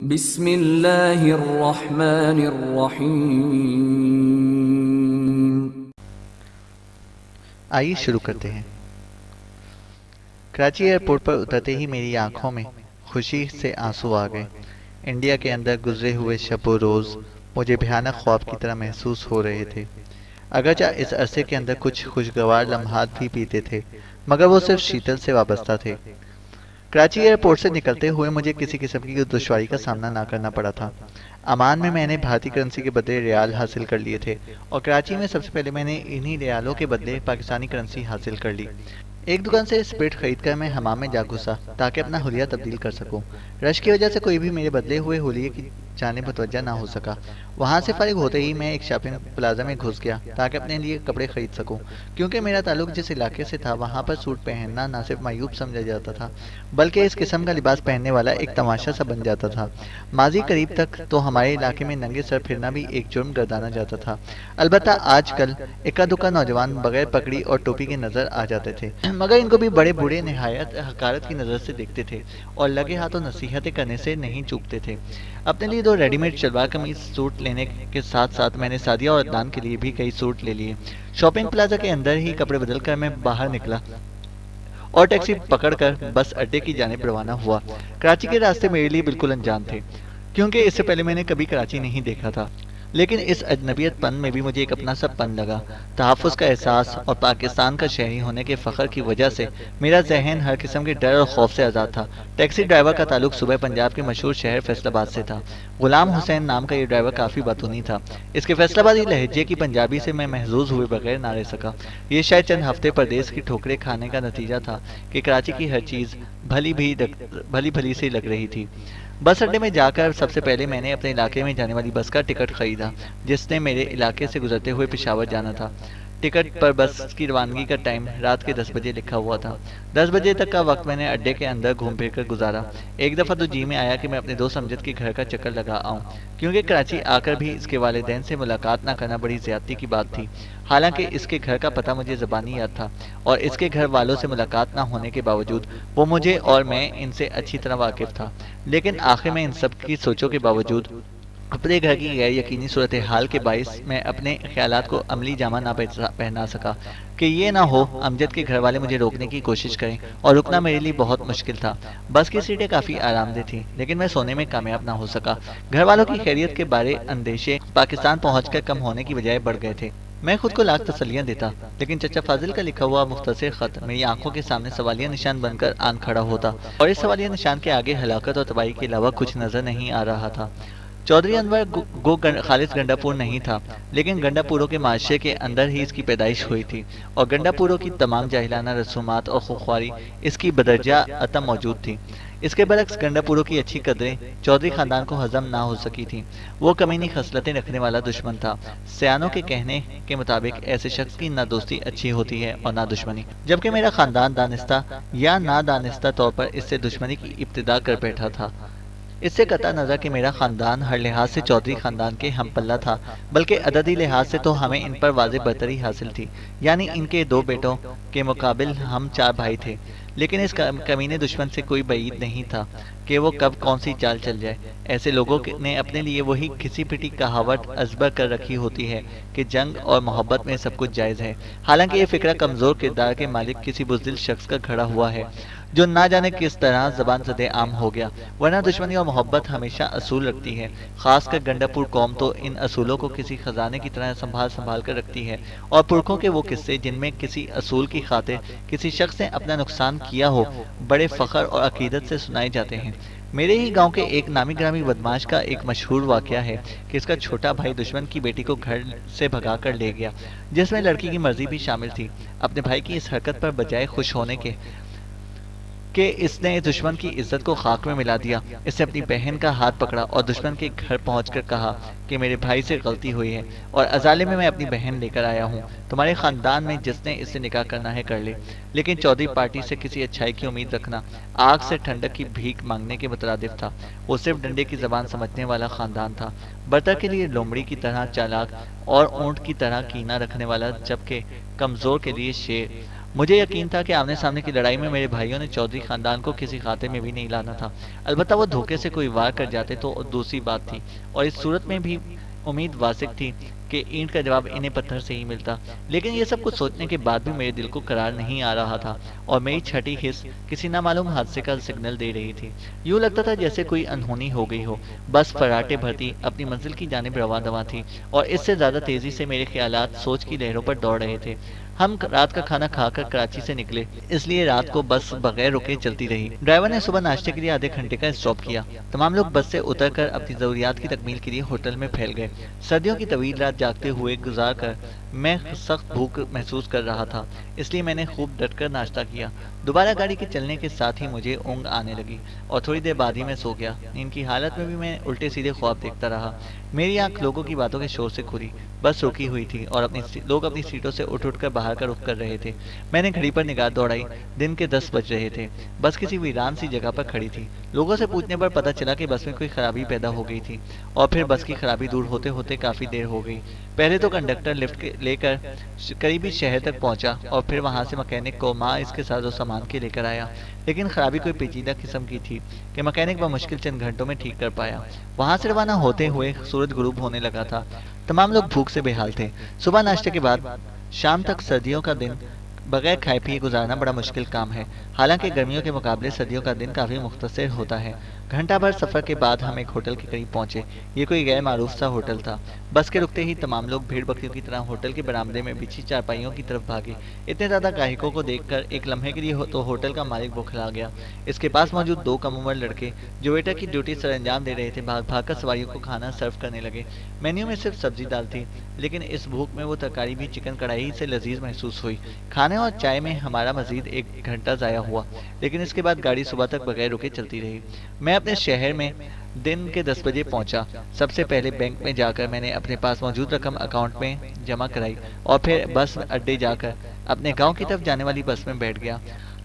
بسم اللہ الرحمن الرحیم۔ آئیے شروع کرتے ہیں۔ کراچی ایئرپورٹ پر اترتے ہی میری آنکھوں میں خوشی سے آنسو آ گئے۔ انڈیا کے اندر گزرے ہوئے شب و روز مجھے بھیانک خواب کی طرح محسوس ہو رہے تھے۔ اگرچہ اس عرصے کے اندر کچھ خوشگوار لمحات بھی بیتے تھے، مگر وہ صرف شیتل سے وابستہ تھے۔ کراچی ایئرپورٹ سے نکلتے ہوئے مجھے کسی قسم کی دشواری کا سامنا نہ کرنا پڑا تھا۔ امان میں نے بھارتی کرنسی کے بدلے ریال حاصل کر لیے تھے، اور کراچی میں سب سے پہلے میں نے انہی ریالوں کے بدلے پاکستانی کرنسی حاصل کر لی۔ ایک دکان سے اسپرٹ خرید کر میں حمام میں جا گھسا تاکہ اپنا حلیہ تبدیل کر سکوں۔ رش کی وجہ سے کوئی بھی میرے بدلے ہوئے حلیے کی جانب متوجہ نہ ہو سکا۔ وہاں سے فارغ ہوتے ہی میں ایک شاپنگ پلازا میں گھس گیا تاکہ اپنے لیے کپڑے خرید سکوں، کیونکہ میرا تعلق جس علاقے سے تھا وہاں پر سوٹ پہننا نہ صرف معیوب سمجھا جاتا تھا، بلکہ اس قسم کا لباس پہننے والا ایک تماشا سا بن جاتا تھا۔ ماضی قریب تک تو ہمارے علاقے میں ننگے سر پھرنا بھی ایک جرم گردانا جاتا تھا، البتہ آج کل اکا دکا نوجوان بغیر پگڑی اور ٹوپی کے نظر آ جاتے تھے، مگر ان کو بھی بڑے بوڑھے نہایت حقارت کی نظر سے دیکھتے تھے اور لگے ہاتھوں نصیحتیں کرنے سے نہیں چوکتے تھے۔ اپنے لیے 2 ریڈی میڈ شلوار قمیض سوٹ لینے کے ساتھ ساتھ میں نے سعدیہ اور عدنان کے لیے بھی کئی سوٹ لے لیے۔ شاپنگ پلازا کے اندر ہی کپڑے بدل کر میں باہر نکلا اور ٹیکسی پکڑ کر بس اڈے کی جانب روانہ ہوا۔ کراچی کے راستے میرے لیے بالکل انجان تھے، کیونکہ اس سے پہلے میں نے کبھی کراچی نہیں دیکھا تھا، لیکن اس اجنبیت پن میں بھی مجھے ایک اپنا سا پن لگا۔ تحفظ کا احساس اور پاکستان کا شہری ہونے کے فخر کی وجہ سے میرا ذہن ہر قسم کے ڈر اور خوف سے آزاد تھا۔ ٹیکسی ڈرائیور کا تعلق صوبہ پنجاب کے مشہور شہر فیصل آباد سے تھا۔ غلام حسین نام کا یہ ڈرائیور کافی باتونی تھا۔ اس کے فیصل آبادی لہجے کی پنجابی سے میں محظوظ ہوئے بغیر نہ رہ سکا۔ یہ شاید چند ہفتے پردیس کی ٹھوکریں کھانے کا نتیجہ تھا کہ کراچی کی ہر چیز بھلی سی لگ رہی تھی۔ بس اڈے میں جا کر سب سے پہلے میں نے اپنے علاقے میں جانے والی بس کا ٹکٹ خریدا، جس نے میرے علاقے سے گزرتے ہوئے پشاور جانا تھا۔ ٹکٹ پر بس کی روانگی کا ٹائم رات کے 10 بجے لکھا ہوا تھا۔ 10 بجے تک کا وقت میں نے اڈے کے اندر گھوم پھر کر گزارا۔ ایک دفعہ تو جی میں آیا کہ میں اپنے دوست امجد کے گھر کا چکر لگا آؤں، کیونکہ کراچی آ کر بھی اس کے والدین سے ملاقات نہ کرنا بڑی زیادتی کی بات تھی۔ حالانکہ اس کے گھر کا پتہ مجھے زبانی یاد تھا، اور اس کے گھر والوں سے ملاقات نہ ہونے کے باوجود وہ مجھے اور میں ان سے اچھی طرح واقف تھا۔ لیکن آخر میں ان سب کی سوچوں کے باوجود اپنے گھر کی غیر یقینی صورتحال کے باعث میں اپنے خیالات کو عملی جامہ نہ پہنا سکا کہ یہ نہ ہو امجد کے گھر والے مجھے روکنے کی کوشش کریں، اور رکنا میرے لیے بہت مشکل تھا۔ بس کی سیٹیں کافی آرام دہ تھیں، لیکن میں سونے میں کامیاب نہ ہو سکا۔ گھر والوں کی خیریت کے بارے اندیشے پاکستان پہنچ کر کم ہونے کی بجائے بڑھ گئے تھے۔ میں خود کو لاکھ تسلیاں دیتا، لیکن چچا فاضل کا لکھا ہوا مختصر خط میری آنکھوں کے سامنے سوالیہ نشان بن کر آن کھڑا ہوتا، اور اس سوالیہ نشان کے آگے ہلاکت اور تباہی کے علاوہ کچھ نظر نہیں آ رہا تھا۔ چودھری انور خالص گنڈا پور نہیں تھا، لیکن گنڈا پوروں کے معاشرے کے اندر ہی اس کی پیدائش ہوئی تھی، اور گنڈا پوروں کی تمام جاہلانہ رسومات اور خونخواری اس کی بدرجہ عدم موجود تھی۔ اس کے برعکس گنڈا پوروں کی اچھی قدریں چودھری خاندان کو ہضم نہ ہو سکی تھیں۔ وہ کمینی خصلتیں رکھنے والا دشمن تھا۔ سیانوں کے کہنے کے مطابق ایسے شخص کی نہ دوستی اچھی ہوتی ہے اور نہ دشمنی، جبکہ میرا خاندان دانستہ یا نادانستہ طور پر اس سے دشمنی کی ابتدا کر بیٹھا تھا۔ اس سے قطع نظر کہ میرا خاندان ہر لحاظ سے چودھری خاندان کے ہم پلہ تھا، بلکہ عددی لحاظ سے تو ہمیں ان پر واضح برتری حاصل تھی، یعنی ان کے 2 بیٹوں کے مقابل ہم 4 بھائی تھے۔ لیکن اس کمینے دشمن سے کوئی بعید نہیں تھا کہ وہ کب کون سی چال چل جائے۔ ایسے لوگوں نے اپنے لیے وہی گھسی پٹی کہاوت ازبر کر رکھی ہوتی ہے کہ جنگ اور محبت میں سب کچھ جائز ہے، حالانکہ یہ فکرہ کمزور کردار کے مالک کسی بزدل شخص کا گھڑا ہوا ہے، جو نہ جانے کس طرح زبان زدے عام ہو گیا، ورنہ دشمنی اور محبت ہمیشہ اصول رکھتی ہے۔ خاص کر گنڈا پور قوم تو ان اصولوں کو کسی خزانے کی طرح سنبھال کر رکھتی ہے، اور پرکھوں کے وہ قصے جن میں کسی اصول کی خاطر کسی شخص نے اپنا نقصان کیا ہو، بڑے فخر اور عقیدت سے سنائے جاتے ہیں۔ میرے ہی گاؤں کے ایک نامی گرامی بدماش کا ایک مشہور واقعہ ہے کہ اس کا چھوٹا بھائی دشمن کی بیٹی کو گھر سے بھگا کر لے گیا، جس میں لڑکی کی مرضی بھی شامل تھی۔ اپنے بھائی کی اس حرکت پر بجائے خوش ہونے کے کہ اس نے دشمن کی عزت کو خاک میں ملا دیا، اس نے اپنی بہن کا ہاتھ پکڑا اور دشمن کے گھر پہنچ کر کہا کہ میرے بھائی سے غلطی ہوئی ہے، اور ازالے میں اپنی بہن لے کر آیا ہوں۔ تمہارے خاندان میں جس نے اس سے نکاح کرنا ہے کر لے، لیکن چودھری پارٹی سے کسی اچھائی کی امید رکھنا آگ سے ٹھنڈک کی بھیک مانگنے کے مترادف تھا۔ وہ صرف ڈنڈے کی زبان سمجھنے والا خاندان تھا، برتر کے لیے لومڑی کی طرح چالاک اور اونٹ کی طرح کینہ رکھنے والا جبکہ کمزور کے لیے شیر۔ مجھے یقین تھا کہ آمنے سامنے کی لڑائی میں میرے بھائیوں نے چودھری خاندان کو کسی خاتے میں بھی نہیں لانا تھا، البتہ وہ دھوکے سے کوئی وار کر جاتے تو دوسری بات تھی، اور اس صورت میں بھی امید واسق تھی کہ اینٹ کا جواب انہیں پتھر سے ہی ملتا۔ لیکن یہ سب کچھ سوچنے کے بعد بھی میرے دل کو قرار نہیں آ رہا تھا، اور میری چھٹی حص کسی نامعلوم حادثے کا سگنل دے رہی تھی۔ یوں لگتا تھا جیسے کوئی انہونی ہو گئی ہو، بس فراٹے بھرتی اپنی منزل کی جانب رواں دواں تھی، اور اس سے زیادہ تیزی سے میرے خیالات سوچ کی لہروں پر دوڑ رہے تھے۔ ہم رات کا کھانا کھا کر کراچی سے نکلے، اس لیے رات کو بس بغیر رکے چلتی رہی۔ ڈرائیور نے صبح ناشتے کے لیے آدھے گھنٹے کا اسٹاپ کیا۔ تمام لوگ بس سے اتر کر اپنی ضروریات کی تکمیل کے لیے ہوٹل میں پھیل گئے۔ سردیوں کی طویل رات جاگتے ہوئے گزار کر میں سخت بھوک محسوس کر رہا تھا، اس لیے میں نے خوب ڈٹ کر ناشتہ کیا۔ دوبارہ گاڑی کے چلنے کے ساتھ ہی مجھے اونگ آنے لگی، اور تھوڑی دیر بعد ہی میں سو گیا۔ نیند کی حالت میں بھی میں الٹے سیدھے خواب دیکھتا رہا۔ میری آنکھ لوگوں کی باتوں کے شور سے کھلی۔ بس رکی ہوئی تھی اور لوگ اپنی سیٹوں سے اٹھ کر باہر کا رخ کر رہے تھے۔ میں نے گھڑی پر نگاہ دوڑائی، دن کے 10 بج رہے تھے۔ بس کسی ویران سی جگہ پر کھڑی تھی۔ لوگوں سے پوچھنے پر پتہ چلا کہ بس میں کوئی خرابی پیدا ہو گئی تھی، اور پھر بس کی خرابی دور ہوتے ہوتے کافی دیر ہو گئی۔ پہلے تو کنڈکٹر لفٹ لے کر قریبی شہر تک پہنچا، اور پھر وہاں سے مکینک کو اس کے ساتھ سامان کے لے کر آیا، لیکن خرابی کوئی پیچیدہ قسم کی تھی کہ مکینک بمشکل چند گھنٹوں میں ٹھیک کر پایا۔ وہاں سے روانہ ہوتے ہوئے سورج غروب ہونے لگا تھا۔ تمام لوگ بھوک سے بے حال تھے۔ صبح ناشتے کے بعد شام تک سردیوں کا دن بغیر کھائے پیے گزارنا بڑا مشکل کام ہے، حالانکہ گرمیوں کے مقابلے سردیوں کا دن کافی مختصر ہوتا ہے۔ گھنٹہ بھر سفر کے بعد ہم ایک ہوٹل کے قریب پہنچے۔ یہ کوئی غیر معروف سا ہوٹل تھا۔ بس کے رکتے ہی تمام لوگ بھیڑ بکریوں کی طرح ہوٹل کے برآمدے میں بچھی چارپائیوں کی طرف بھاگے۔ اتنے زیادہ گاہکوں کو دیکھ کر ایک لمحے کے لیے تو ہوٹل کا مالک بوکھلا گیا۔ اس کے پاس موجود 2 کم عمر لڑکے جو ویٹر کی ڈیوٹی سر انجام دے رہے تھے، بھاگ بھاگ کر سواریوں کو کھانا سرو کرنے لگے۔ مینیو میں صرف سبزی دال تھی، لیکن اس بھوک میں وہ ترکاری بھی چکن کڑھائی سے لذیذ محسوس ہوئی۔ کھانے اور چائے میں ہمارا مزید 1 گھنٹہ ضائع ہوا، لیکن اس کے بعد گاڑی صبح تک بغیر رکے چلتی رہی۔ میں اپنے شہر میں دن کے 10 بجے پہنچا۔ سب سے پہلے بینک میں جا کر میں نے اپنے پاس موجود رقم اکاؤنٹ میں جمع کرائی، اور پھر بس اڈے جا کر اپنے گاؤں کی طرف جانے والی بس میں بیٹھ گیا۔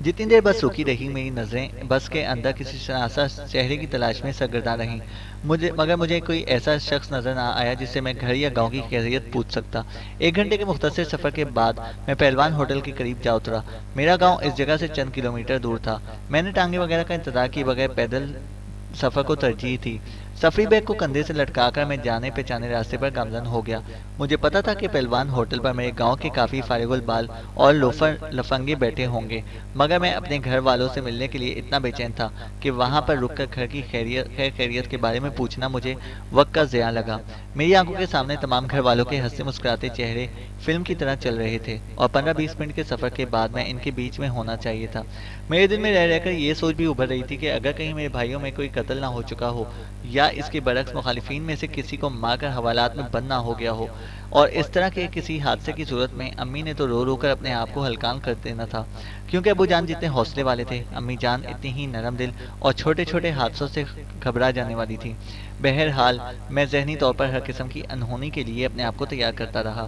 جتنی دیر بس رکی رہی، میری نظریں بس کے اندر کسی شناسا چہرے کی تلاش میں سرگرداں رہیں، مگر مجھے کوئی ایسا شخص نظر نہ آیا جس سے میں گھر یا گاؤں کی خیریت پوچھ سکتا۔ 1 گھنٹے کے مختصر سفر کے بعد میں پہلوان ہوٹل کے قریب جا اترا۔ میرا گاؤں اس جگہ سے چند کلومیٹر دور تھا۔ میں نے ٹانگے وغیرہ کا انتظار کیے بغیر پیدل سفر کو ترجیح تھی۔ سفری بیگ کو کندھے سے لٹکا کر میں جانے پہچانے راستے پر گامزن ہو گیا۔ مجھے پتا تھا کہ پہلوان ہوٹل پر میرے گاؤں کے کافی فارغ البال اور لوفر لفنگے بیٹھے ہوں گے، مگر میں اپنے گھر والوں سے ملنے کے لیے اتنا بے چین تھا کہ وہاں پر رک کر گھر کی خیریت کے بارے میں پوچھنا مجھے وقت کا ضیاع لگا۔ میری آنکھوں کے سامنے تمام گھر والوں کے ہنستے مسکراتے چہرے فلم کی طرح چل رہے تھے، اور 15-20 منٹ کے سفر کے بعد میں ان کے بیچ میں ہونا چاہیے تھا۔ میرے دل میں رہ کر یہ سوچ بھی ابھر رہی تھی کہ اگر کہیں میرے بھائیوں میں کوئی قتل نہ ہو چکا ہو، یا اس کے برعکس مخالفین میں سے کسی کو مار کر حوالات میں بند نہ ہو گیا ہو، اور اس طرح کے کسی حادثے کی صورت میں امی نے تو رو رو کر اپنے آپ کو ہلکان کر دینا تھا، کیونکہ ابو جان جتنے حوصلے والے تھے، امی جان اتنی ہی نرم دل اور چھوٹے چھوٹے حادثوں سے گھبرا جانے والی تھی۔ بہرحال میں ذہنی طور پر ہر قسم کی انہونی کے لیے اپنے آپ کو تیار کرتا رہا۔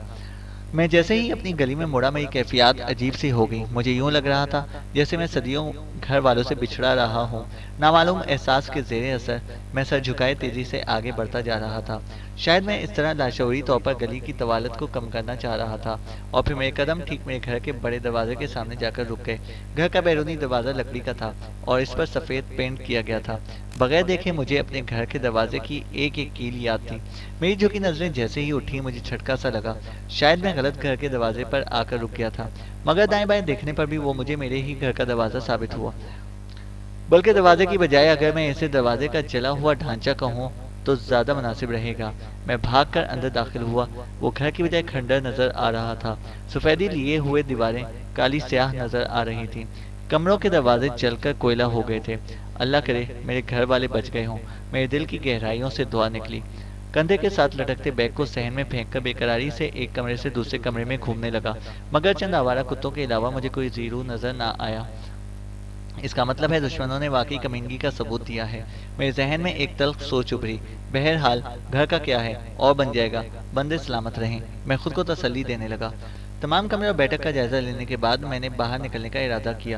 میں جیسے ہی اپنی گلی میں مڑا، میری کیفیات عجیب سی ہو گئی۔ مجھے یوں لگ رہا تھا جیسے میں صدیوں گھر والوں سے بچھڑا رہا ہوں۔ نامعلوم احساس کے زیر اثر میں سر جھکائے تیزی سے آگے بڑھتا جا رہا تھا۔ شاید میں اس طرح لاشعوری طور پر گلی کی طوالت کو کم کرنا چاہ رہا تھا، اور پھر میرے قدم ٹھیک میرے گھر کے بڑے دروازے کے سامنے جا کر رک گئے۔ گھر کا بیرونی دروازہ لکڑی کا تھا، اور اس پر سفید پینٹ کیا گیا تھا۔ بغیر دیکھے مجھے اپنے گھر کے دروازے کی ایک ایک کیل یاد تھی۔ میری جھکی نظریں جیسے ہی اٹھی، مجھے جھٹکا سا لگا۔ شاید میں غلط گھر کے دروازے پر آ کر رک گیا تھا، مگر دائیں بائیں دیکھنے پر بھی وہ مجھے میرے ہی گھر کا دروازہ ثابت ہوا۔ بلکہ دروازے کی بجائے اگر میں اسے دروازے کا جلا ہوا ڈھانچہ کہوں تو زیادہ مناسب رہے گا۔ میں بھاگ کر اندر داخل ہوا۔ وہ گھر کی بجائے کھنڈر نظر آ رہا تھا۔ سفیدی لیے ہوئے دیواریں کالی سیاہ نظر آ رہی تھیں۔ کمروں کے دروازے جل کر کوئلہ ہو گئے تھے۔ اللہ کرے میرے گھر والے بچ گئے ہوں۔ میرے دل کی گہرائیوں سے دعا نکلی۔ کندھے کے ساتھ لٹکتے بیگ کو صحن میں پھینک کر بے قراری سے ایک کمرے سے دوسرے کمرے میں گھومنے لگا، مگر چند آوارہ کتوں کے علاوہ مجھے کوئی زیرو نظر نہ آیا۔ اس کا مطلب ہے دشمنوں نے واقعی کمینگی کا ثبوت دیا ہے۔ میرے ذہن میں ایک تلخ سوچ ابھری۔ بہرحال گھر کا کیا ہے، اور بن جائے گا، بندے سلامت رہیں۔ میں خود کو تسلی دینے لگا۔ تمام کمرے اور بیٹھک کا جائزہ لینے کے بعد میں نے باہر نکلنے کا ارادہ کیا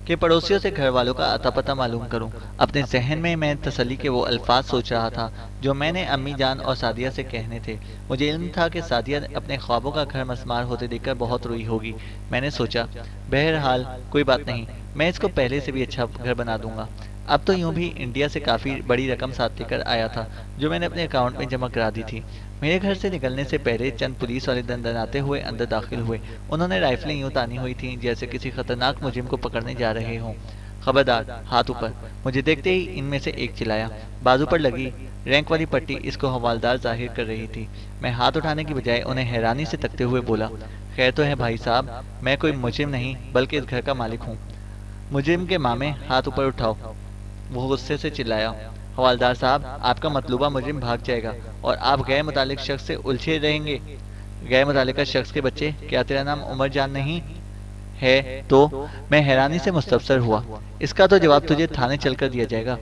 کہ پڑوسیوں سے گھر والوں کا اتا پتہ معلوم کروں۔ اپنے ذہن میں میں تسلی کے وہ الفاظ سوچ رہا تھا جو میں نے امی جان اور سعدیہ سے کہنے تھے۔ مجھے علم تھا کہ سعدیہ اپنے خوابوں کا گھر مسمار ہوتے دیکھ کر بہت روئی ہوگی۔ میں نے سوچا بہرحال کوئی بات نہیں، میں اس کو پہلے سے بھی اچھا گھر بنا دوں گا۔ اب تو یوں بھی انڈیا سے کافی بڑی رقم ساتھ لے کر آیا تھا جو میں نے اپنے اکاؤنٹ میں جمع کرا دی تھی۔ میرے گھر سے نکلنے سے پہلے چند پولیس والے دندناتے ہوئے اندر داخل ہوئے۔ انہوں نے رائفلیں یوں تانی ہوئی تھیں جیسے کسی خطرناک مجرم کو پکڑنے جا رہے ہوں۔ خبردار، ہاتھ اوپر! مجھے دیکھتے ہی ان میں سے ایک چلایا۔ بازو پر لگی رینک والی پٹی اس کو حوالدار ظاہر کر رہی تھی۔ میں ہاتھ اٹھانے کی بجائے انہیں حیرانی سے تکتے ہوئے بولا، خیر تو ہے بھائی صاحب، میں کوئی مجرم نہیں بلکہ اس گھر کا مالک ہوں۔ مجرم کے مامے، ہاتھ اوپر اٹھاؤ! وہ غصے سے چلایا۔ حوالدار صاحب، آپ کا مطلوبہ مجرم بھاگ جائے گا اور آپ غیر متعلق شخص سے الجھے رہیں گے۔ غیر متعلقہ شخص کے بچے، کیا تیرا نام عمر جان نہیں ہے؟ تو میں حیرانی سے مستفسر ہوا۔ اس کا تو جواب تجھے تھانے چل کر دیا جائے گا۔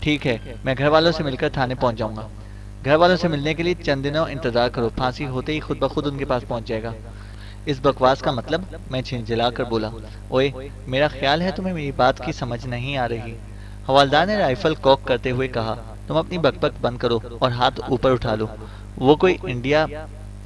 ٹھیک ہے، میں گھر والوں سے مل کر تھانے پہنچ جاؤں گا۔ گھر والوں سے ملنے کے لیے چند دنوں انتظار کرو، پھانسی ہوتے ہی خود بخود ان کے پاس پہنچ جائے گا۔ اس بکواس کا مطلب؟ میں جھنجھلا کر بولا۔ اوئے، میرا خیال ہے تمہیں میری بات کی سمجھ نہیں آ رہی۔ حوالدار نے رائفل کوک کرتے ہوئے کہا، تم اپنی بک بک بند کرو اور ہاتھ اوپر اٹھا لو۔ وہ کوئی انڈیا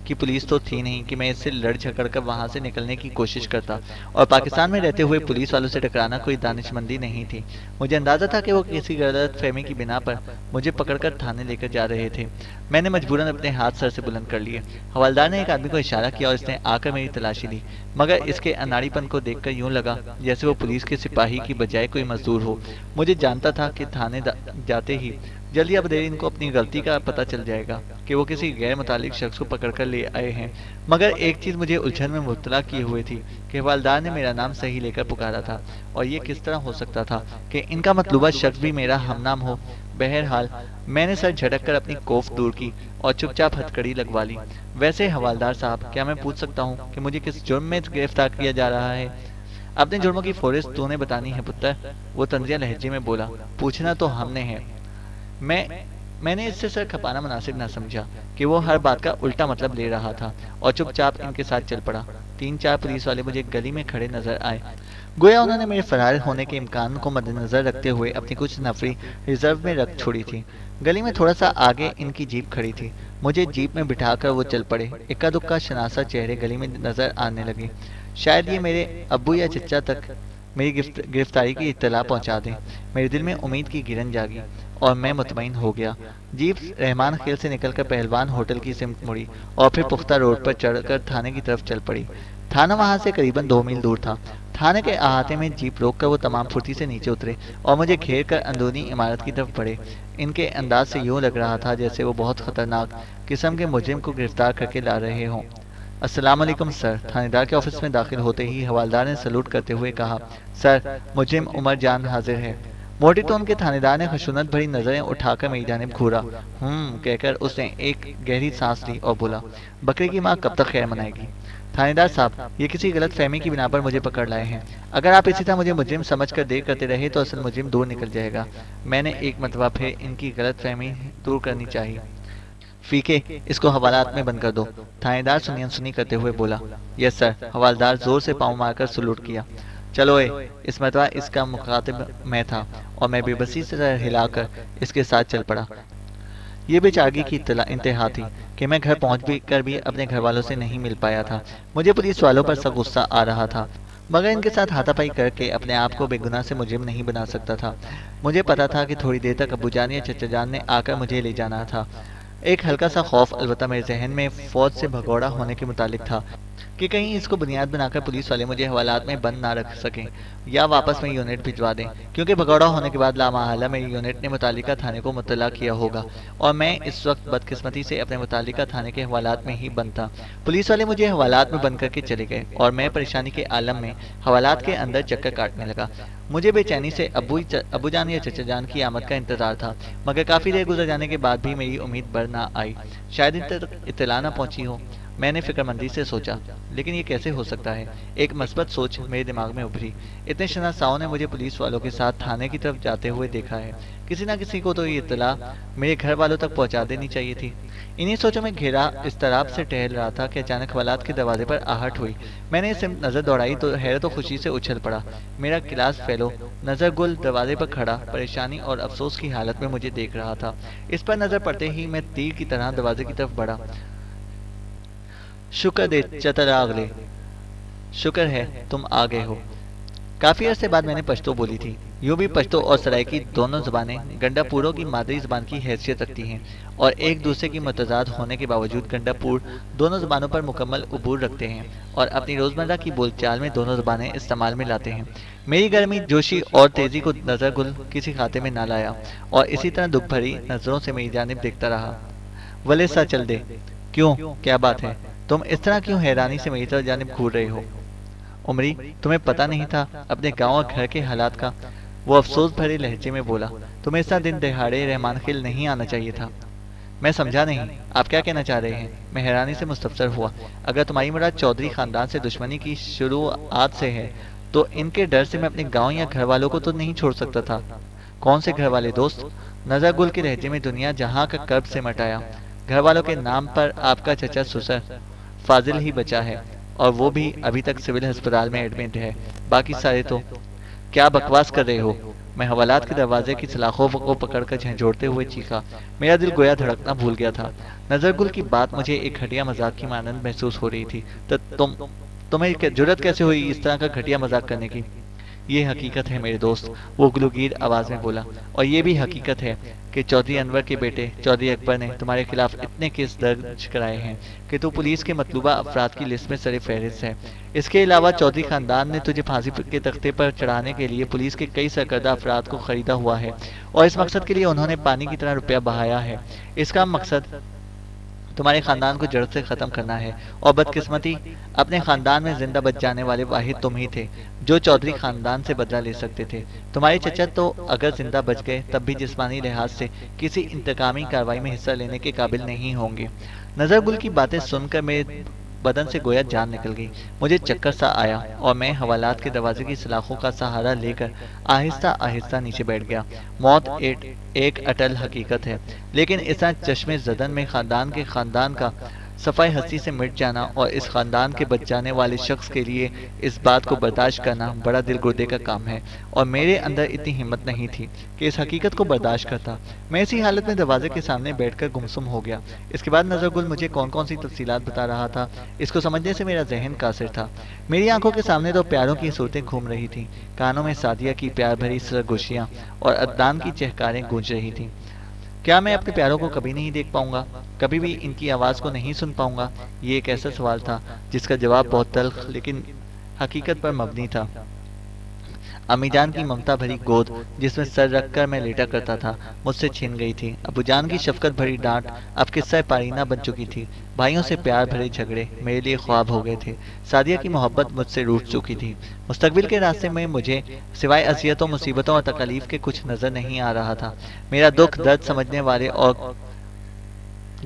کی پولیس تو تھی نہیں کہ میں اس سے لڑ جھگڑ کر وہاں سے نکلنے کی کوشش کرتا، اور پاکستان میں رہتے ہوئے پولیس والوں سے ٹکرانا کوئی دانش مندی نہیں تھی۔ مجھے اندازہ تھا کہ وہ کسی غلط فہمی کی بنا پر مجھے پکڑ کر تھانے لے کر جا رہے تھے۔ میں نے مجبوراً اپنے ہاتھ سر سے بلند کر لیے۔ حوالدار نے ایک آدمی کو اشارہ کیا اور اس نے آ کر میری تلاشی لی، مگر اس کے اناڑی پن کو دیکھ کر یوں لگا جیسے وہ پولیس کے سپاہی کی بجائے کوئی مزدور ہو۔ مجھے جانتا تھا کہ تھانے جاتے ہی جلدی اب دیر ان کو اپنی غلطی کا پتہ چل جائے گا کہ وہ کسی غیر متعلق شخص کو پکڑ کر لے آئے ہیں۔ مگر ایک چیز مجھے الجھن میں مبتلا کیے ہوئے تھی کہ حوالدار نے میرا نام صحیح لے کر پکارا تھا، اور یہ کس طرح ہو سکتا تھا کہ ان کا مطلوبہ شخص بھی میرا ہم نام ہو۔ بہرحال میں نے سر جھٹک کر اپنی کوف دور کی اور چپ چاپ ہتھکڑی لگوا لی۔ ویسے حوالدار صاحب، کیا میں پوچھ سکتا ہوں کہ مجھے کس جرم میں گرفتار کیا جا رہا ہے؟ اپنے جرموں کی فہرست تو نے بتانی ہے پتر، وہ طنزیہ لہجے میں بولا۔ پوچھنا تو ہم نے ہے۔ میں نے اس سے سر کھپانا مناسب نہ سمجھا کہ وہ ہر بات کا الٹا مطلب لے رہا تھا، اور چپ چاپ ان کے ساتھ چل پڑا۔ 3-4 پولیس والے مجھے گلی میں کھڑے نظر آئے، گویا انہوں نے میرے فرار ہونے کے امکان کو مد نظر رکھتے ہوئے اپنی کچھ نفری ریزرو میں رکھ چھوڑی تھی۔ گلی میں تھوڑا سا آگے ان کی جیپ کھڑی تھی۔ مجھے جیپ میں بٹھا کر وہ چل پڑے۔ اکا دکا شناسا چہرے گلی میں نظر آنے لگے۔ شاید یہ میرے ابو یا چچا تک میری گرفتاری کی اطلاع پہنچا دیں۔ میرے دل میں امید کی گرن جاگی اور میں مطمئن ہو گیا۔ جیپ رحمان خیل سے نکل کر پہلوان ہوٹل کی سمت مڑی اور پھر پختہ روڈ پر چڑھ کر تھانے کی طرف چل پڑی۔ تھانہ وہاں سے قریباً 2 میل دور تھا۔ تھانے کے احاطے میں جیپ روک کر وہ تمام پھرتی سے نیچے اترے اور مجھے گھیر کر اندرونی عمارت کی طرف بڑھے۔ ان کے انداز سے یوں لگ رہا تھا جیسے وہ بہت خطرناک قسم کے مجرم کو گرفتار کر کے لا رہے ہوں۔ السلام علیکم سر، تھانے دار کے آفس میں داخل ہوتے ہی حوالدار نے سلوٹ کرتے ہوئے کہا، سر، مجرم عمر جان حاضر ہے۔ موٹی ٹون کے تھانے دار نے خشونت بھری نظریں اٹھا کر میری جانب گھورا۔ کہہ کر اس نے ایک گہری سانس لی اور بولا، بکرے کی ماں کب تک خیر منائے گی؟ تھانے دار صاحب، یہ کسی غلط فہمی کی بنا پر مجھے پکڑ لائے ہیں۔ اگر آپ اسی طرح مجھے مجرم سمجھ کر دیر کرتے رہے تو اصل مجرم دور نکل جائے گا۔ میں نے ایک مرتبہ پھر ان کی غلط فہمی دور کرنی چاہیے۔ فیکے، اس کو حوالات میں بند کر دو، تھانے دار سنی انسنی کرتے ہوئے بولا۔ یس سر، حوالدار زور سے پاؤں مار کر سلوٹ کیا۔ چلو اے، اس مرتبہ اس کا مخاطب میں تھا اور میں بے بسی سے سر ہلا کر اس کے ساتھ چل پڑا۔ یہ بیچارگی کی انتہا تھی کہ میں گھر پہنچ کر بھی اپنے گھر والوں سے نہیں مل پایا تھا۔ مجھے پولیس والوں پر سخت غصہ آ رہا تھا، مگر ان کے ساتھ ہاتھا پائی کر کے اپنے آپ کو بے گناہ سے مجرم نہیں بنا سکتا تھا۔ مجھے پتا تھا کہ تھوڑی دیر تک ابو جان یا چچا جان نے آ کر مجھے لے جانا تھا۔ ایک ہلکا سا خوف البتہ میرے ذہن میں فوج سے بھگوڑا ہونے کے متعلق تھا کہ کہیں اس کو بنیاد بنا کر پولیس والے مجھے حوالات میں بند نہ رکھ سکیں یا واپس میں یونٹ بھجوا دیں، کیونکہ بھگوڑا ہونے کے بعد لامحالہ میری یونٹ نے متعلقہ تھانے کو مطلع کیا ہوگا اور میں اس وقت بدقسمتی سے اپنے متعلقہ تھانے کے حوالات میں ہی بند تھا۔ پولیس والے مجھے حوالات میں بند کر کے چلے گئے اور میں پریشانی کے عالم میں حوالات کے اندر چکر کاٹنے لگا۔ مجھے بے چینی سے ابو جان یا چچا جان کی آمد کا انتظار تھا، مگر کافی دیر گزر جانے کے بعد بھی میری امید بڑھ نہ آئی۔ شاید ان تک اطلاع نہ پہنچی ہو۔ میں نے فکرمندی سے سوچا، لیکن یہ کیسے ہو سکتا ہے؟ ایک مثبت سوچ میرے دماغ میں ابھری۔ اتنے شناساؤں نے مجھے پولیس والوں کے ساتھ تھانے کی طرف جاتے ہوئے دیکھا ہے، کسی نہ کسی کو تو یہ اطلاع میرے گھر والوں تک پہنچا دینی چاہیے تھی۔ انہی سوچوں میں گھیرا اضطراب سے ٹہل رہا تھا کہ اچانک حوالات کے دروازے پر آہٹ ہوئی۔ میں نے اس سمت نظر دوڑائی تو حیرت و خوشی سے اچھل پڑا۔ میرا کلاس فیلو نظر گل دروازے پر کھڑا پریشانی اور افسوس کی حالت میں مجھے دیکھ رہا تھا۔ اس پر نظر پڑتے ہی میں تیر کی طرح دروازے کی طرف بڑھا۔ شکر دے چتراغلے، شکر ہے تم آ گئے ہو۔ کافی عرصے بعد میں نے پشتو بولی تھی۔ یوں بھی پشتو اور سرائکی دونوں زبانیں گنڈا پوروں کی مادری زبان کی حیثیت رکھتی ہیں اور ایک دوسرے کی متضاد ہونے کے باوجود گنڈا پور دونوں زبانوں پر مکمل عبور رکھتے ہیں اور اپنی روزمرہ کی بول چال میں دونوں زبانیں استعمال میں لاتے ہیں۔ میری گرمی جوشی اور تیزی کو نظر گل کسی خاتے میں نہ لایا اور اسی طرح دکھ بھری نظروں سے میری جانب دیکھتا رہا۔ ولے سا چل دے، کیوں، کیا بات ہے؟ تم اس طرح کیوں حیرانی سے میری طرف جانب گھور رہے ہو؟ عمری، تمہیں پتہ نہیں تھا اپنے گاؤں اور گھر کے حالات کا؟ وہ افسوس بھرے لہجے میں بولا۔ تمہیں اس طرح دن دہاڑے رحمان خیل نہیں آنا چاہیے تھا۔ میں سمجھا نہیں، آپ کیا کہنا چاہ رہے ہیں؟ میں حیرانی سے مستفسر ہوا۔ اگر تمہاری مراد چودھری خاندان سے دشمنی کی شروعات سے ہے تو ان کے ڈر سے میں اپنے گاؤں یا گھر والوں کو تو نہیں چھوڑ سکتا تھا۔ کون سے گھر والے دوست؟ نظر گل کے لہجے میں دنیا جہاں کا کرب سے مٹایا۔ گھر والوں کے نام پر آپ کا چچا سسر فاضل ہی بچا ہے اور وہ بھی ابھی تک سول ہسپتال میں ایڈمٹ ہے، باقی سارے تو… کیا بکواس کر رہے ہو؟ میں حوالات کے دروازے کی سلاخوں کو پکڑ کر جھنجھوڑتے ہوئے چیخا۔ میرا دل گویا دھڑکنا بھول گیا تھا۔ نظر گل کی بات مجھے ایک گھٹیا مذاق کی مانند محسوس ہو رہی تھی۔ تمہیں جرأت کیسے ہوئی اس طرح کا گھٹیا مذاق کرنے کی؟ یہ حقیقت ہے میرے دوست، وہ گلوگیر آواز میں بولا، اور یہ بھی حقیقت ہے کہ چودھری انور کے بیٹے چودھری اکبر نے تمہارے خلاف اتنے کیس درج کرائے ہیں کہ تو پولیس کے مطلوبہ افراد کی لسٹ میں سر فہرست ہے۔ اس کے علاوہ چودھری خاندان نے تجھے پھانسی کے تختے پر چڑھانے کے لیے پولیس کے کئی سرکردہ افراد کو خریدا ہوا ہے اور اس مقصد کے لیے انہوں نے پانی کی طرح روپیہ بہایا ہے۔ اس کا مقصد تمہارے خاندان کو جڑ سے ختم کرنا ہے، اور بدقسمتی اپنے خاندان میں زندہ بچ جانے والے واحد تم ہی تھے جو چودھری خاندان سے بدلہ لے سکتے تھے۔ تمہارے چچا تو اگر زندہ بچ گئے تب بھی جسمانی لحاظ سے کسی انتقامی کارروائی میں حصہ لینے کے قابل نہیں ہوں گے۔ نظر گل کی باتیں سن کر میرے بدن سے گویا جان نکل گئی۔ مجھے چکر سا آیا اور میں حوالات کے دروازے کی سلاخوں کا سہارا لے کر آہستہ آہستہ نیچے بیٹھ گیا۔ موت ایک اٹل حقیقت ہے، لیکن اس طرح چشم زدن میں خاندان کا صفائی ہستی سے مٹ جانا اور اس خاندان کے بچ جانے والے شخص کے لیے اس بات کو برداشت کرنا بڑا دل گردے کا کام ہے، اور میرے اندر اتنی ہمت نہیں تھی کہ اس حقیقت کو برداشت کرتا۔ میں اسی حالت میں دروازے کے سامنے بیٹھ کر گمسم ہو گیا۔ اس کے بعد نظر گل مجھے کون کون سی تفصیلات بتا رہا تھا، اس کو سمجھنے سے میرا ذہن قاصر تھا۔ میری آنکھوں کے سامنے تو پیاروں کی صورتیں گھوم رہی تھیں، کانوں میں سعدیہ کی پیار بھری سرگوشیاں اور عدنان کی چہکاریں گونج رہی تھیں۔ کیا میں اپنے پیاروں کو کبھی نہیں دیکھ پاؤں گا، کبھی بھی ان کی آواز کو نہیں سن پاؤں گا؟ یہ ایک ایسا سوال تھا جس کا جواب بہت تلخ لیکن حقیقت پر مبنی تھا۔ امی جان کی ممتا بھری گود جس میں سر رکھ کر میں لیٹا کرتا تھا مجھ سے چھن گئی تھی۔ ابو جان کی شفقت بھری ڈانٹ اب قصہ پارینہ بن چکی تھی۔ بھائیوں سے پیار بھرے جھگڑے میرے لیے خواب ہو گئے تھے۔ سعدیہ کی محبت مجھ سے روٹھ چکی تھی۔ مستقبل کے راستے میں مجھے سوائے اذیتوں، مصیبتوں اور تکالیف کے کچھ نظر نہیں آ رہا تھا۔ میرا دکھ درد سمجھنے والے اور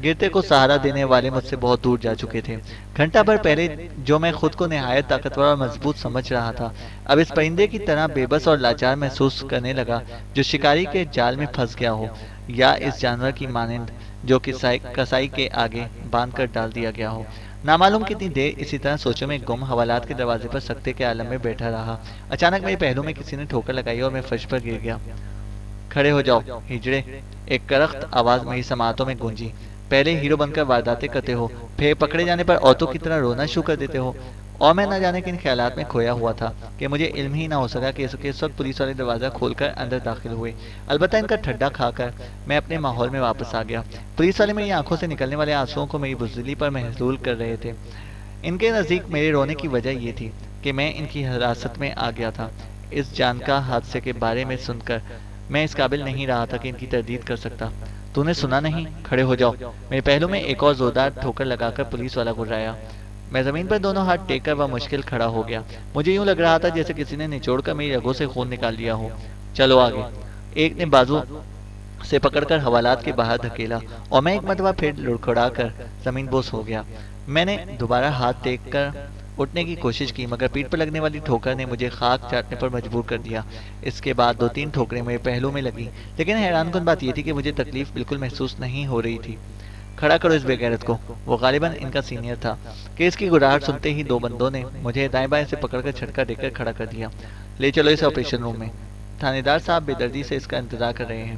گرتے کو سہارا دینے والے مجھ سے بہت دور جا چکے تھے۔ گھنٹہ بھر پہلے جو میں خود کو نہایت طاقتور اور مضبوط سمجھ رہا تھا، اب اس پرندے کی طرح بے بس اور لاچار محسوس کرنے لگا جو شکاری کے جال میں پھنس گیا ہو، یا اس جانور کی مانند جو کسائی کے آگے باندھ کر ڈال دیا گیا ہو۔ نامعلوم کتنی دیر اسی طرح سوچوں میں گم حوالات کے دروازے پر سکتے کے عالم میں بیٹھا رہا۔ اچانک میرے پہلو میں کسی نے ٹھوکر لگائی اور میں فرش پر گر گیا۔ کھڑے ہو جاؤ ہجڑے، ایک کرخت آواز میری سماعتوں میں گونجی۔ پہلے ہیرو بن کر وارداتیں کرتے ہو، پھر پکڑے جانے پر عورتوں کی طرح رونا شروع کر دیتے ہو۔ اور میں نہ جانے کن خیالات میں کھویا ہوا تھا کہ مجھے علم ہی نہ ہو سکا کہ اس وقت پولیس والے دروازہ کھول کر اندر داخل ہوئے۔ البتہ ان کا ٹھڈا کھا کر میں اپنے ماحول میں واپس آ گیا۔ پولیس والے میری آنکھوں سے نکلنے والے آنسوؤں کو میری بزدلی پر محلول کر رہے تھے۔ ان کے نزدیک میرے رونے کی وجہ یہ تھی کہ میں ان کی حراست میں آ گیا تھا۔ اس جان کا حادثے کے بارے میں سن کر میں اس قابل نہیں رہا تھا کہ ان کی تردید کر سکتا۔ تو نے سنا نہیں؟ کھڑے ہو جاؤ۔ میرے پہلو میں ایک اور زوردار ٹھوکر لگا کر پولیس والا گھرایا۔ میں زمین پر دونوں ہاتھ ٹیک کر بمشکل کھڑا ہو گیا۔ مجھے یوں لگ رہا تھا جیسے کسی نے نچوڑ کر میری رگوں سے خون نکال لیا ہو۔ چلو آگے۔ ایک نے بازو سے پکڑ کر حوالات کے باہر دھکیلا اور میں ایک مرتبہ پھر لڑکھڑا کر زمین بوس ہو گیا۔ میں نے دوبارہ ہاتھ ٹیک کر اٹھنے کی کوشش کی مگر پیٹھ پر لگنے والی ٹھوکر نے مجھے خاک چاٹنے پر مجبور کر دیا۔ اس کے بعد 2-3 ٹھوکریں میرے پہلو میں لگیں، لیکن حیران کن بات یہ تھی کہ مجھے تکلیف بالکل محسوس نہیں ہو رہی تھی۔ کھڑا کرو اس بے غیرت کو، وہ غالباً ان کا سینئر تھا۔ کیس کی گڑاہٹ سنتے ہی 2 بندوں نے مجھے دائیں بائیں سے پکڑ کر جھٹکا دے کر کھڑا کر دیا۔ لے چلو اسے آپریشن روم میں۔ تھانے دار صاحب بے دردی سے اس کا انتظار کر رہے ہیں۔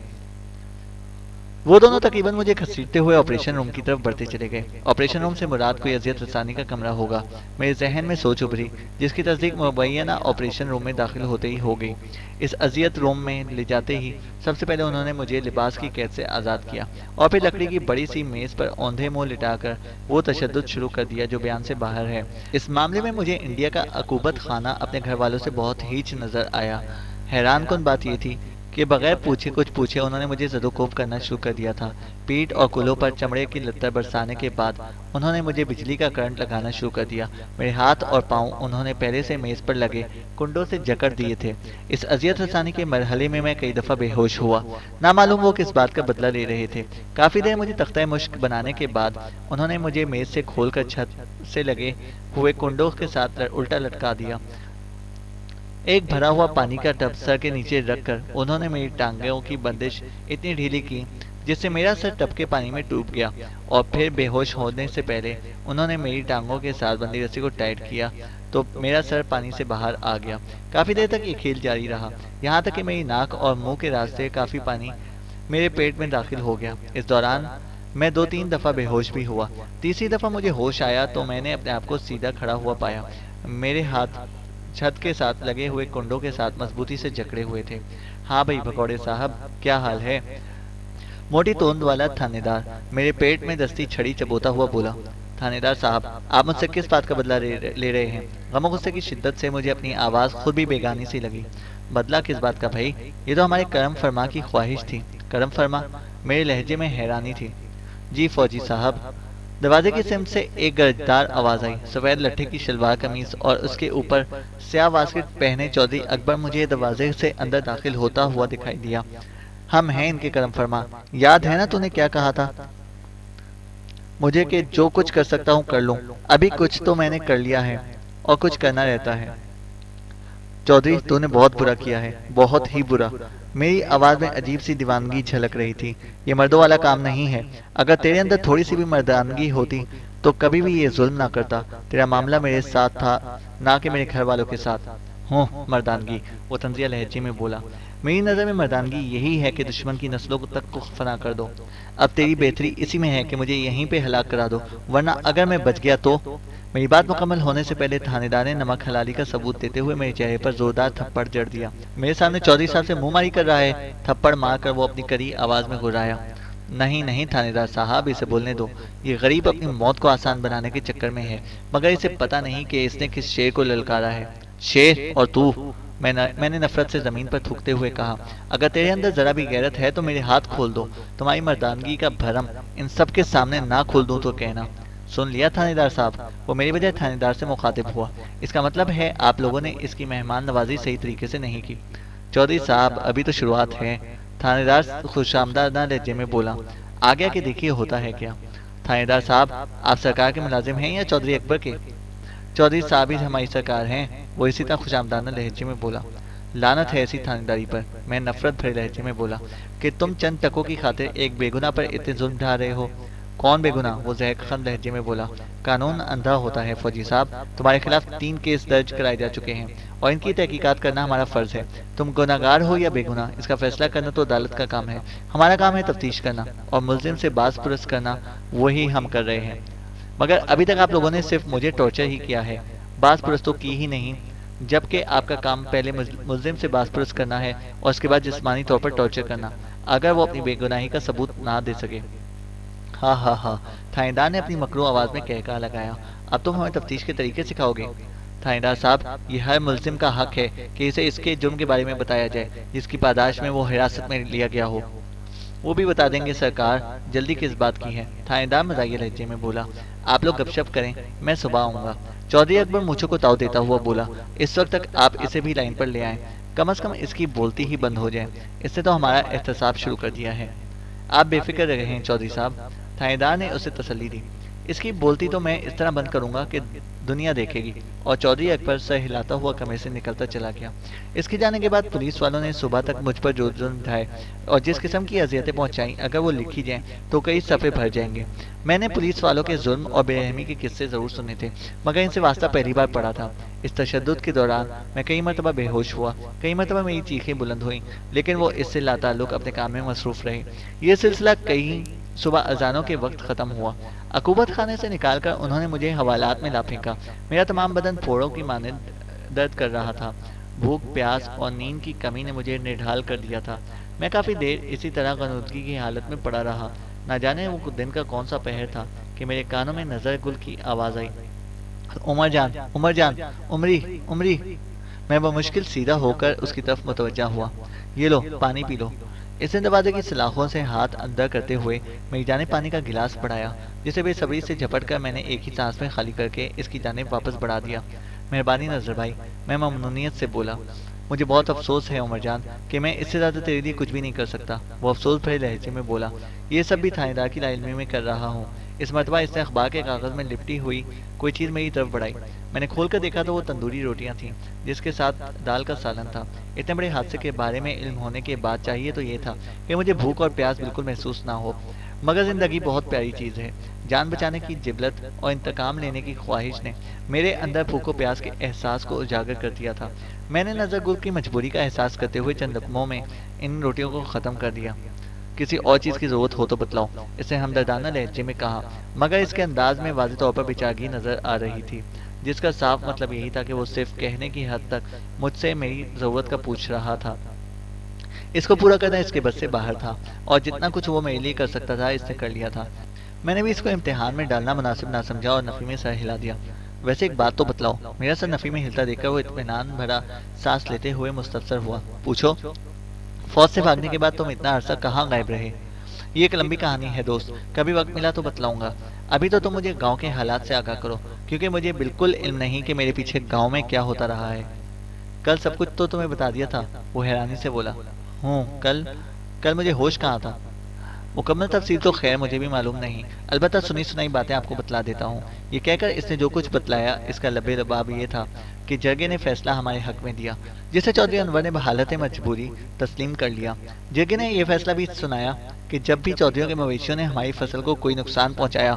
وہ دونوں تقریباً مجھے گھسیٹتے ہوئے آپریشن روم کی طرف بڑھتے چلے گئے۔ آپریشن روم سے مراد کوئی اذیت رسانی کا کمرہ ہوگا، میرے ذہن میں سوچ ابھری، جس کی تصدیق مبینہ آپریشن روم میں داخل ہوتے ہی ہو گئی۔ اس اذیت روم میں لے جاتے ہی سب سے پہلے انہوں نے مجھے لباس کی قید سے آزاد کیا اور پھر لکڑی کی بڑی سی میز پر اوندھے منہ لٹا کر وہ تشدد شروع کر دیا جو بیان سے باہر ہے۔ اس معاملے میں مجھے انڈیا کا عقوبت خانہ اپنے گھر والوں سے بہت ہیچ نظر آیا۔ حیران کن بات یہ تھی کہ بغیر پوچھے کچھ پوچھے انہوں نے مجھے زد و کوب کرنا شروع کر دیا تھا۔ پیٹھ اور کولوں پر چمڑے کی لتر برسانے کے بعد انہوں نے مجھے بجلی کا کرنٹ لگانا شروع کر دیا۔ میرے ہاتھ اور پاؤں انہوں نے پہلے سے میز پر لگے کنڈوں سے جکڑ دیے تھے۔ اس اذیت رسانی کے مرحلے میں کئی دفعہ بے ہوش ہوا۔ نامعلوم وہ کس بات کا بدلہ لے رہے تھے۔ کافی دیر مجھے تختہ مشق بنانے کے بعد انہوں نے مجھے میز سے کھول کر چھت سے لگے ہوئے کنڈوں کے ساتھ الٹا لٹکا دیا۔ ایک بھرا ہوا پانی کا ٹب سر کے نیچے رکھ کر انہوں نے میری ٹانگوں کی بندش اتنی ڈھیلی کی جس سے میرا سر ٹب کے پانی میں ڈوب گیا، اور پھر بے ہوش ہونے سے پہلے انہوں نے میری ٹانگوں کے ساتھ بندھی رسی کو ٹائٹ کیا تو میرا سر پانی سے باہر آ گیا۔ کافی دیر تک یہ کھیل جاری رہا، یہاں تک کہ میری ناک اور منہ کے راستے کافی پانی میرے پیٹ میں داخل ہو گیا۔ اس دوران میں 2-3 دفعہ بے ہوش بھی ہوا۔ تیسری دفعہ مجھے ہوش آیا تو میں نے اپنے آپ کو سیدھا کھڑا ہوا پایا۔ میرے ہاتھ چھت کے ساتھ لگے ہوئے کنڈوں کے ساتھ مضبوطی سے جکڑے ہوئے تھے۔ ہاں بھائی بھگوڑے صاحب، کیا حال ہے؟ موٹی توند والا تھانے دار میرے پیٹ میں دستی چھڑی چبوتا ہوا بولا۔ تھانے دار صاحب، آپ مجھ سے کس بات کا بدلہ لے رہے ہیں؟ غم و غصے کی شدت سے مجھے اپنی آواز خود بھی بیگانی سی لگی۔ بدلہ کس بات کا بھائی؟ یہ تو ہمارے کرم فرما کی خواہش تھی۔ کرم فرما؟ میرے لہجے میں حیرانی تھی۔ جی فوجی صاحب۔ دروازے کی سمت سے ایک گرجدار آواز آئی۔ سفید لٹھے کی شلوار قمیض اور اس کے اوپر سیاہ واسکٹ پہنے چودھری اکبر مجھے دروازے سے اندر داخل ہوتا ہوا دکھائی دیا۔ ہم ہیں ان کے کرم فرما، یاد ہے نا تو نے کیا کہا تھا مجھے کہ جو کچھ کر سکتا ہوں کر لوں؟ ابھی کچھ تو میں نے کر لیا ہے اور کچھ کرنا رہتا ہے۔ چودھری تو نے بہت برا کیا ہے، بہت ہی برا۔ میری آواز میں عجیب سی دیوانگی جھلک رہی تھی۔ یہ مردوں والا کام نہیں ہے۔ اگر تیرے اندر تھوڑی سی بھی مردانگی ہوتی تو کبھی بھی یہ ظلم نہ کرتا۔ تیرا معاملہ میرے ساتھ تھا نہ کہ میرے گھر والوں کے ساتھ۔ ہوں مردانگی، وہ طنزیہ لہجے میں بولا۔ میری نظر میں مردانگی یہی ہے کہ دشمن کی نسلوں تک کو فنا کر دو۔ اب تیری بہتری اسی میں ہے کہ مجھے یہیں پہ ہلاک کرا دو، ورنہ اگر میں بچ گیا تو۔ میری بات مکمل ہونے سے پہلے تھانے دار نے نمک حلالی کا ثبوت دیتے ہوئے میرے چہرے پر زوردار تھپڑ جڑ دیا۔ میرے سامنے چودھری صاحب سے منہ ماری کر رہا ہے؟ تھپڑ مار کر وہ اپنی کڑی آواز میں گھرایا۔ نہیں نہیں تھانے دار صاحب، اسے بولنے دو۔ یہ غریب اپنی موت کو آسان بنانے کے چکر میں ہے، مگر اسے پتہ نہیں کہ اس نے کس شیر کو للکارا ہے۔ شیر؟ اور تو؟ میں نے نفرت سے زمین پر تھوکتے ہوئے کہا۔ اگر تیرے اندر ذرا بھی غیرت ہے تو میرے ہاتھ کھول دو۔ تمہاری مردانگی کا بھرم ان سب کے سامنے نہ کھول دوں تو کہنا۔ سن لیا تھانے دار صاحب؟ وہ میری بجائے تھانے دار سے مخاطب ہوا۔ اس کا مطلب ہے آپ لوگوں نے اس کی مہمان نوازی صحیح طریقے سے نہیں کی۔ چودھری صاحب ابھی تو شروعات ہے، تھانے دار خوش آمدانہ لہجے میں بولا۔ آگے آگے دیکھیے ہوتا ہے کیا۔ تھانے دار صاحب، آپ سرکار کے ملازم ہیں یا چودھری اکبر کے؟ چودھری صاحب ہی ہماری سرکار ہیں، وہ اسی طرح خوش آمدانہ لہجے میں بولا۔ لعنت ہے ایسی تھانے داری پر، میں نفرت بھرے لہجے میں بولا، کہ تم چند ٹکوں کی خاطر ایک بے گناہ پر اتنے ظلم ڈھا رہے ہو۔ کون بے گناہ؟ وہ زہر خند لہجے میں بولا۔ قانون اندھا ہوتا ہے فوجی صاحب، تمہارے خلاف 3 کیس درج کرائے جا چکے ہیں اور ان کی تحقیقات کرنا ہمارا فرض ہے۔ تم گناہگار ہو یا بے گناہ، اس کا فیصلہ کرنا تو عدالت کا کام ہے۔ ہمارا کام ہے تفتیش کرنا اور ملزم سے باز پرس کرنا، وہی ہم کر رہے ہیں۔ مگر ابھی تک آپ لوگوں نے صرف مجھے ٹارچر ہی کیا ہے، باز پرس تو کی ہی نہیں، جبکہ آپ کا کام پہلے ملزم سے باز پرس کرنا ہے اور اس کے بعد جسمانی طور پر ٹارچر کرنا، اگر وہ اپنی بے گناہی کا ثبوت نہ دے سکے۔ ہاں ہاں ہاں، تھانے دار نے اپنی مکرو آواز میں کہکہا لگایا۔ اب تم ہمیں تفتیش کے طریقے سکھاؤ گے؟ تھانے دار صاحب، یہ ہر ملزم کا حق ہے کہ اسے اس کے جرم کے بارے میں بتایا جائے جس کی پاداش میں وہ حراست میں لیا گیا ہو۔ وہ بھی بتا دیں گے سرکار، جلدی کس بات کی ہے؟ تھانے دار مزاحیہ لہجے میں بولا۔ آپ لوگ گپ شپ کریں، میں صبح آؤں گا۔ چودھری اکبر مونچھوں کو تاؤ دیتا ہوا بولا۔ اس وقت تک آپ اسے بھی لائن پر لے آئیں، کم از کم اس کی بولتی ہی بند ہو جائے، اس نے تو ہمارا احتساب شروع کر دیا ہے۔ آپ بے فکر رہیں چودھری صاحب، تھانے دار نے اسے تسلی دی۔ اس کی بولتی تو میں اس طرح بند کروں گا کہ دنیا دیکھے گی۔ اور چودھری اکبر سر ہلاتا ہوا کمرے سے نکلتا چلا گیا۔ اس کے جانے کے بعد پولیس والوں نے صبح تک مجھ پر جو جرم ڈھائے اور جس قسم کی اذیتیں پہنچائیں، اگر وہ لکھی جائیں تو کئی صفحے بھر جائیں گے۔ میں نے پولیس والوں کے ظلم اور بے رحمی کے قصے ضرور سنے تھے، مگر ان سے واسطہ پہلی بار پڑا تھا۔ اس تشدد کے دوران میں کئی مرتبہ بے ہوش ہوا، کئی مرتبہ میری چیخیں بلند ہوئیں، لیکن وہ اس سے لاتعلق اپنے کام میں مصروف رہے۔ یہ سلسلہ کئی صبح اذانوں کے وقت ختم ہوا۔ عقوبت خانے سے نکال کر انہوں نے مجھے حوالات میں لا پھینکا۔ میرا تمام بدن پھوڑوں کی مانند درد کر رہا تھا۔ بھوک، پیاس اور نیند کی کمی نے مجھے نڈھال کر دیا تھا۔ میں کافی دیر اسی طرح غنودگی کی حالت میں پڑا رہا۔ نہ جانے وہ دن کا کون سا پہر تھا کہ میرے کانوں میں نظر گل کی آواز آئی، عمر جان، عمر جان، عمری، عمری۔ میں بمشکل سیدھا ہو کر اس کی طرف متوجہ ہوا۔ یہ لو، پانی پی لو۔ اس نے دروازے کی سلاخوں سے ہاتھ اندر کرتے ہوئے میری جانب پانی کا گلاس بڑھایا، جسے بے صبری سے جھپٹ کر میں نے ایک ہی سانس میں خالی کر کے اس کی جانب واپس بڑھا دیا۔ مہربانی نظر بھائی، میں ممنونیت سے بولا۔ مجھے بہت افسوس ہے عمر جان کہ میں اس سے زیادہ تیرے لیے کچھ بھی نہیں کر سکتا، وہ افسوس بھرے لہجے میں بولا۔ یہ سب بھی تھانے دار کی لا علمی میں کر رہا ہوں۔ اس مرتبہ اس نے اخبار کے کاغذ میں لپٹی ہوئی کوئی چیز میری طرف بڑھائی۔ میں نے کھول کر دیکھا تو وہ تندوری روٹیاں تھیں، جس کے ساتھ دال کا سالن تھا۔ اتنے بڑے حادثے کے بارے میں علم ہونے کے بعد چاہیے تو یہ تھا کہ مجھے بھوک اور پیاس بالکل محسوس نہ ہو، مگر زندگی بہت پیاری چیز ہے۔ جان بچانے کی جبلت اور انتقام لینے کی خواہش نے میرے اندر بھوک و پیاس کے احساس کو اجاگر کر دیا تھا۔ میں نے نظر گل کی مجبوری کا احساس کرتے ہوئے چند لقموں میں ان روٹیوں کو ختم کر دیا۔ کسی اور چیز کی ضرورت ہو تو بتلاؤ، اس نے ہمدردانہ لہجے میں کہا، مگر اس کے انداز میں واضح طور پر بےچارگی نظر آ رہی تھی، جس کا صاف مطلب یہی تھا کہ وہ صرف کہنے کی حد تک مجھ سے میری ضرورت کا پوچھ رہا تھا۔ اس کو پورا کرنا اس کے بس سے باہر تھا، اور جتنا کچھ وہ میرے لیے کر سکتا تھا اس نے کر لیا تھا۔ میں نے بھی اس کو امتحان میں ڈالنا مناسب نہ سمجھا اور نفی میں سر ہلا دیا۔ ویسے ایک بات تو بتلاؤ، میرا سر نفی میں ہلتا دیکھ کر وہ اطمینان بھرا سانس لیتے ہوئے مستفسر ہوا۔ پوچھو۔ فوج سے بھاگنے کے بعد تم اتنا عرصہ کہاں غائب رہے؟ یہ ایک لمبی کہانی ہے دوست، کبھی وقت ملا تو بتلاؤں گا۔ ابھی تو تم مجھے گاؤں کے حالات سے آگاہ کرو، کیونکہ مجھے بالکل علم نہیں کہ میرے پیچھے گاؤں میں کیا ہوتا رہا ہے۔ کل سب کچھ تو تمہیں بتا دیا تھا، وہ حیرانی سے بولا۔ کل مجھے ہوش کہاں تھا؟ مکمل تفصیل تو خیر مجھے بھی معلوم نہیں، البتہ سنی سنائی باتیں آپ کو بتلا دیتا ہوں۔ یہ کہہ کر اس نے جو کچھ بتلایا اس کا لبے لباب یہ تھا کہ جرگے نے فیصلہ ہمارے حق میں دیا، جسے چودھری انور نے بحالت مجبوری تسلیم کر لیا۔ جرگے نے یہ فیصلہ بھی سنایا کہ جب بھی چودھریوں کے مویشیوں نے ہماری فصل کو کوئی نقصان پہنچایا،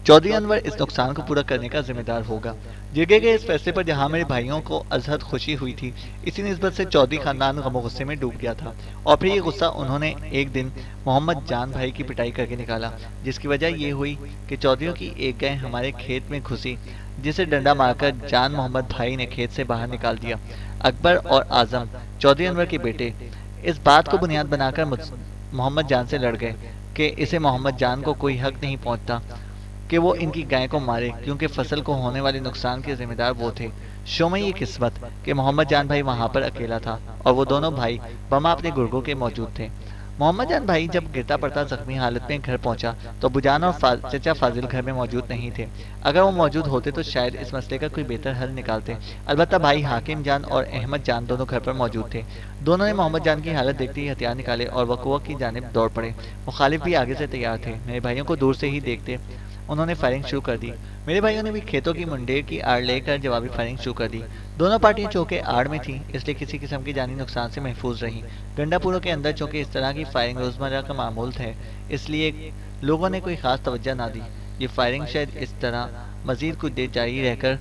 چودھری انور اس نقصان کو پورا کرنے کا ذمہ دار ہوگا۔ جرگے کے اس فیصلے پر جہاں میرے بھائیوں کو ازحد خوشی ہوئی تھی، اسی نسبت سے چودھری خاندان غم و غصے میں ڈوب گیا تھا، اور پھر یہ غصہ انہوں نے ایک دن محمد جان بھائی کی پٹائی کر کے نکالا، جس کی وجہ یہ ہوئی کہ چودھریوں کی ایک گائے ہمارے کھیت میں گھسی، جسے ڈنڈا مار کر جان محمد بھائی نے کھیت سے باہر نکال دیا۔ اکبر اور اعظم چودھری انور کے بیٹے اس بات کو بنیاد بنا کر محمد جان سے لڑ گئے کہ اسے محمد جان کو کوئی حق نہیں پہنچتا کہ وہ ان کی گائے کو مارے، کیونکہ فصل کو ہونے والے نقصان کے ذمہ دار وہ تھے۔ شومی یہ قسمت کہ محمد جان بھائی وہاں پر اکیلا تھا اور وہ دونوں بھائی بما اپنے گرگوں کے موجود تھے۔ محمد جان بھائی جب گرتا پڑتا زخمی حالت میں گھر پہنچا تو ابو جان اور چچا فاضل گھر میں موجود نہیں تھے۔ اگر وہ موجود ہوتے تو شاید اس مسئلے کا کوئی بہتر حل نکالتے، البتہ بھائی حاکم جان اور احمد جان دونوں گھر پر موجود تھے۔ دونوں نے محمد جان کی حالت دیکھتے ہی ہتھیار نکالے اور وقوع کی جانب دوڑ پڑے۔ مخالف بھی آگے سے تیار تھے، میرے بھائیوں کو دور سے ہی دیکھتے انہوں نے فائرنگ شروع کر دی۔ میرے بھائیوں نے بھی کھیتوں کی منڈیر کی آڑ لے کر جوابی فائرنگ شروع کر دی۔ دونوں پارٹیاں چونکہ آڑ میں تھیں، اس لیے کسی قسم کی جانی نقصان سے محفوظ رہیں۔ گنڈا پوروں کے اندر چونکہ اس طرح کی فائرنگ روزمرہ کا معمول ہے، اس لیے لوگوں نے کوئی خاص توجہ نہ دی۔ یہ فائرنگ شاید اس طرح مزید کچھ دیر جاری رہ کر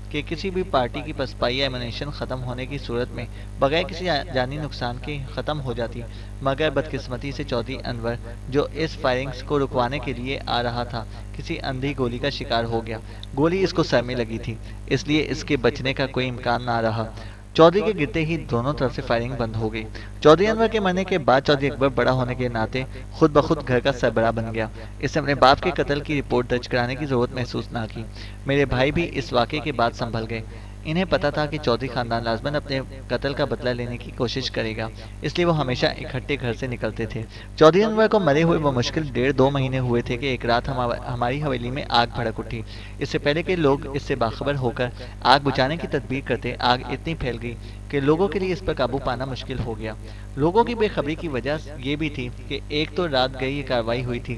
کہ کسی بھی پارٹی کی پسپائی یا ایمونیشن ختم ہونے کی صورت میں بغیر کسی جانی نقصان کے ختم ہو جاتی، مگر بدقسمتی سے چودھری انور جو اس فائرنگز کو رکوانے کے لیے آ رہا تھا، کسی اندھی گولی کا شکار ہو گیا۔ گولی اس کو سر میں لگی تھی، اس لیے اس کے بچنے کا کوئی امکان نہ رہا۔ چودھری کے گرتے ہی دونوں طرف سے فائرنگ بند ہو گئی۔ چودھری انور کے مرنے کے بعد چودھری اکبر بڑا ہونے کے ناطے خود بخود گھر کا سربراہ بن گیا۔ اس نے اپنے باپ کے قتل کی رپورٹ درج کرانے کی ضرورت محسوس نہ کی۔ میرے بھائی بھی اس واقعے کے بعد سنبھل گئے۔ انہیں پتا تھا کہ چودھری خاندان لازماً اپنے قتل کا بدلہ لینے کی کوشش کرے گا، اس لیے وہ ہمیشہ اکٹھے گھر سے نکلتے تھے۔ چودھری انور کو مرے ہوئے بمشکل 1.5-2 مہینے ہوئے تھے کہ ایک رات ہماری حویلی میں آگ بھڑک اٹھی۔ اس سے پہلے کہ لوگ اس سے باخبر ہو کر آگ بجھانے کی تدبیر کرتے، آگ اتنی پھیل گئی کہ لوگوں کے لیے اس پر قابو پانا مشکل ہو گیا۔ لوگوں کی بے خبری کی وجہ یہ بھی تھی کہ ایک تو رات گئی یہ کارروائی ہوئی تھی